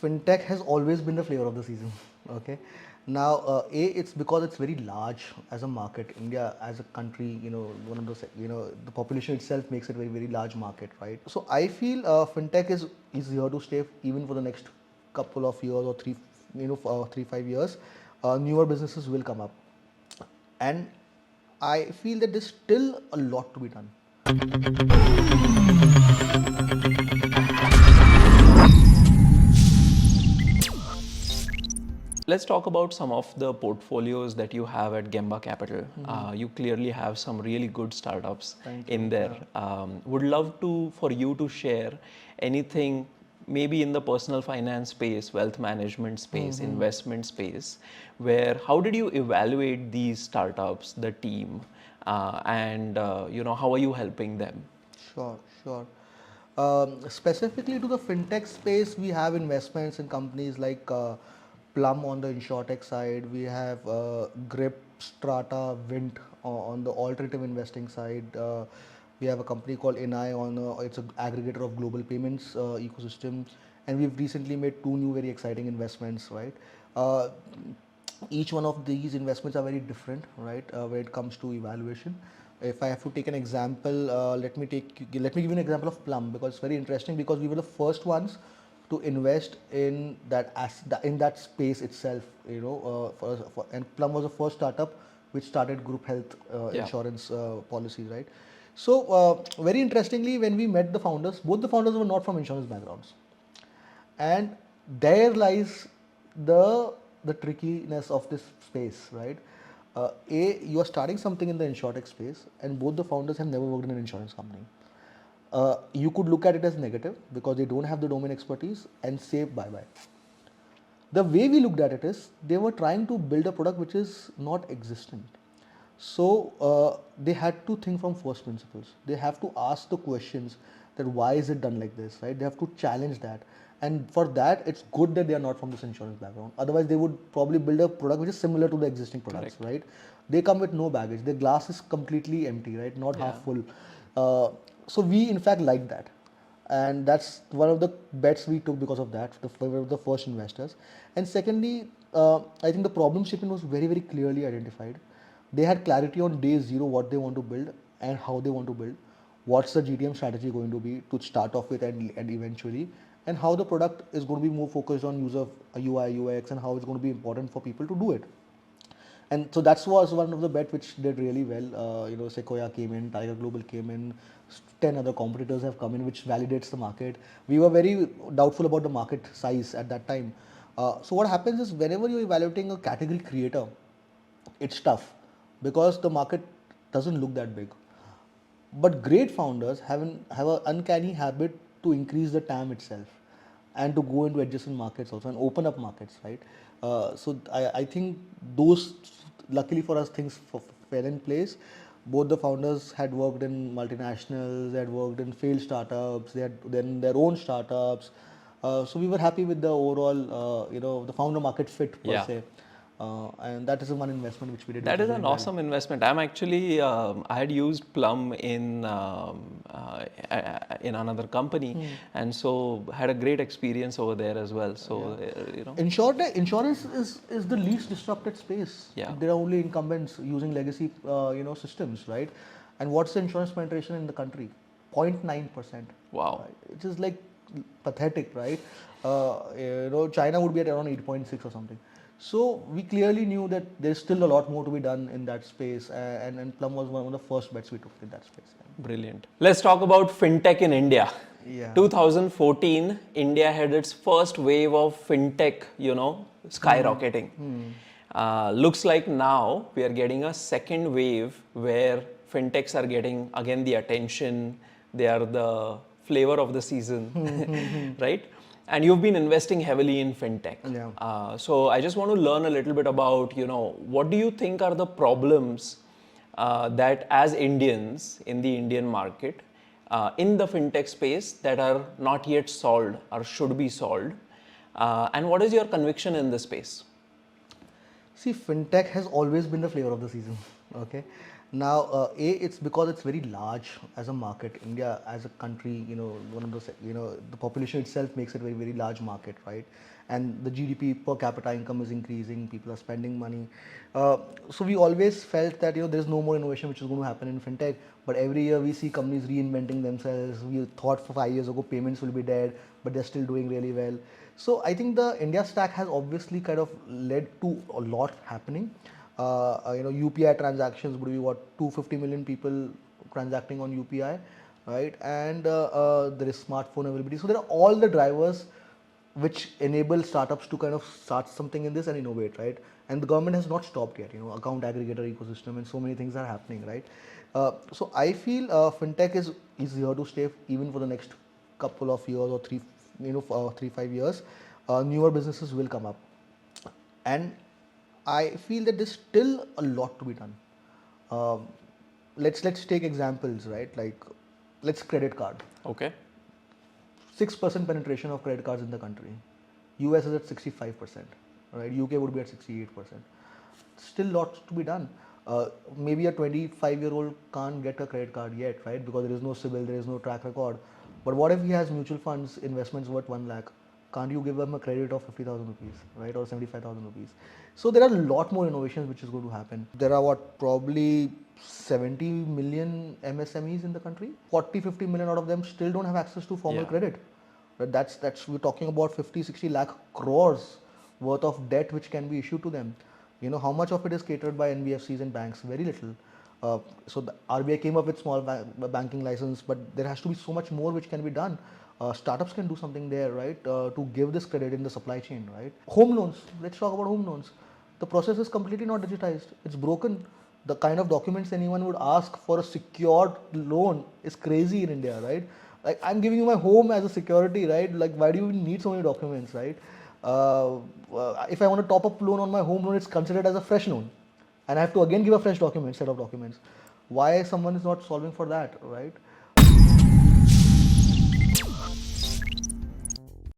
Fintech has always been the flavor of the season. Okay. Now, it's because it's very large as a market. India as a country, one of those, the population itself makes it a very, very large market, right? So I feel Fintech is here to stay even for the next couple of years or 3-5 years. Newer businesses will come up, and I feel that there's still a lot to be done. Let's talk about some of the portfolios that you have at Gemba Capital. You clearly have some really good startups in there. Would love for you to share anything, maybe in the personal finance space, wealth management space, investment space, where how did you evaluate these startups, the team, and how are you helping them? Sure, sure. Specifically to the fintech space, we have investments in companies like Plum on the insurtech side. We have Grip, Strata, Vint on the alternative investing side. We have a company called Inai it's an aggregator of global payments ecosystem, and we've recently made two new very exciting investments. Right, each one of these investments are very different. Right, when it comes to evaluation. If I have to take an example, let me give you an example of Plum, because it's very interesting, because we were the first ones to invest in that space itself. And Plum was the first startup which started group health insurance policies, right? So very interestingly, when we met the founders, both the founders were not from insurance backgrounds, and there lies the trickiness of this space, right? You are starting something in the insurtech space, and both the founders have never worked in an insurance company. You could look at it as negative because they don't have the domain expertise, and say bye bye. The way we looked at it is they were trying to build a product which is not existent. So they had to think from first principles. They have to ask the questions that why is it done like this, right? They have to challenge that. And for that, it's good that they are not from this insurance background. Otherwise, they would probably build a product which is similar to the existing products, right? They come with no baggage. Their glass is completely empty, right? Not half full. So we, in fact, like that. And that's one of the bets we took because of that. We were the first investors. And secondly, I think the problem statement was very, very clearly identified. They had clarity on day zero what they want to build and how they want to build. What's the GTM strategy going to be to start off with and eventually, and how the product is going to be more focused on user UI, UX, and how it's going to be important for people to do it. And so that was one of the bet which did really well. Sequoia came in, Tiger Global came in, 10 other competitors have come in, which validates the market. We were very doubtful about the market size at that time. So what happens is, whenever you're evaluating a category creator, it's tough because the market doesn't look that big. But great founders have an uncanny habit to increase the TAM itself and to go into adjacent markets also and open up markets, right? So I think those, luckily for us, things fell in place. Both the founders had worked in multinationals, they had worked in failed startups, they had then their own startups. So we were happy with the overall, the founder market fit per se. And that is the one investment which we did. That is an awesome investment. I'm actually, I had used Plum in another company, and so had a great experience over there as well. So, Insurance is the least disrupted space. Yeah. There are only incumbents using legacy, systems, right? And what's the insurance penetration in the country? 0.9%. Wow. Right? It is like pathetic, right? China would be at around 8.6 or something. So we clearly knew that there's still a lot more to be done in that space, and Plum was one of the first bets we took in that space. Brilliant. Let's talk about fintech in India. Yeah. 2014, India had its first wave of fintech, skyrocketing. Looks like now we are getting a second wave where fintechs are getting again the attention. They are the flavor of the season, right? And you've been investing heavily in fintech. Yeah. So I just want to learn a little bit about, what do you think are the problems that as Indians in the Indian market, in the fintech space, that are not yet solved or should be solved? And what is your conviction in this space? See, fintech has always been the flavor of the season. Okay. Now, it's because it's very large as a market. India as a country, one of those, the population itself makes it a very, very large market, right? And the GDP per capita income is increasing. People are spending money. So we always felt that there's no more innovation which is going to happen in fintech. But every year we see companies reinventing themselves. We thought for 5 years ago payments will be dead, but they're still doing really well. So I think the India stack has obviously kind of led to a lot happening. UPI transactions would be what 250 million people transacting on UPI, right? And there is smartphone availability. So there are all the drivers which enable startups to kind of start something in this and innovate, right? And the government has not stopped yet. Account aggregator ecosystem and so many things are happening, right? So I feel fintech is here to stay even for the next couple of years or 3-5 years. Newer businesses will come up, and I feel that there's still a lot to be done. Um, let's take examples, right? Like, let's credit card. Okay. 6% penetration of credit cards in the country. US is at 65%, right? UK would be at 68%. Still lots to be done. Maybe a 25-year-old can't get a credit card yet, right? Because there is no CIBIL, there is no track record. But what if he has mutual funds investments worth 1 lakh? Can't you give him a credit of 50,000 rupees, right? Or 75,000 rupees? So there are a lot more innovations which is going to happen. There are probably 70 million MSMEs in the country. 40-50 million out of them still don't have access to formal Yeah. credit. But that's we're talking about 50-60 lakh crores worth of debt which can be issued to them. How much of it is catered by NBFCs and banks? Very little. So the RBI came up with small banking license, but there has to be so much more which can be done. Startups can do something there, right? To give this credit in the supply chain, right? Home loans. Let's talk about home loans. The process is completely not digitized. It's broken. The kind of documents anyone would ask for a secured loan is crazy in India, right? Like, I'm giving you my home as a security, right? Like, why do you need so many documents, right? If I want to top up loan on my home loan, it's considered as a fresh loan, and I have to again give a fresh document, set of documents. Why someone is not solving for that, right?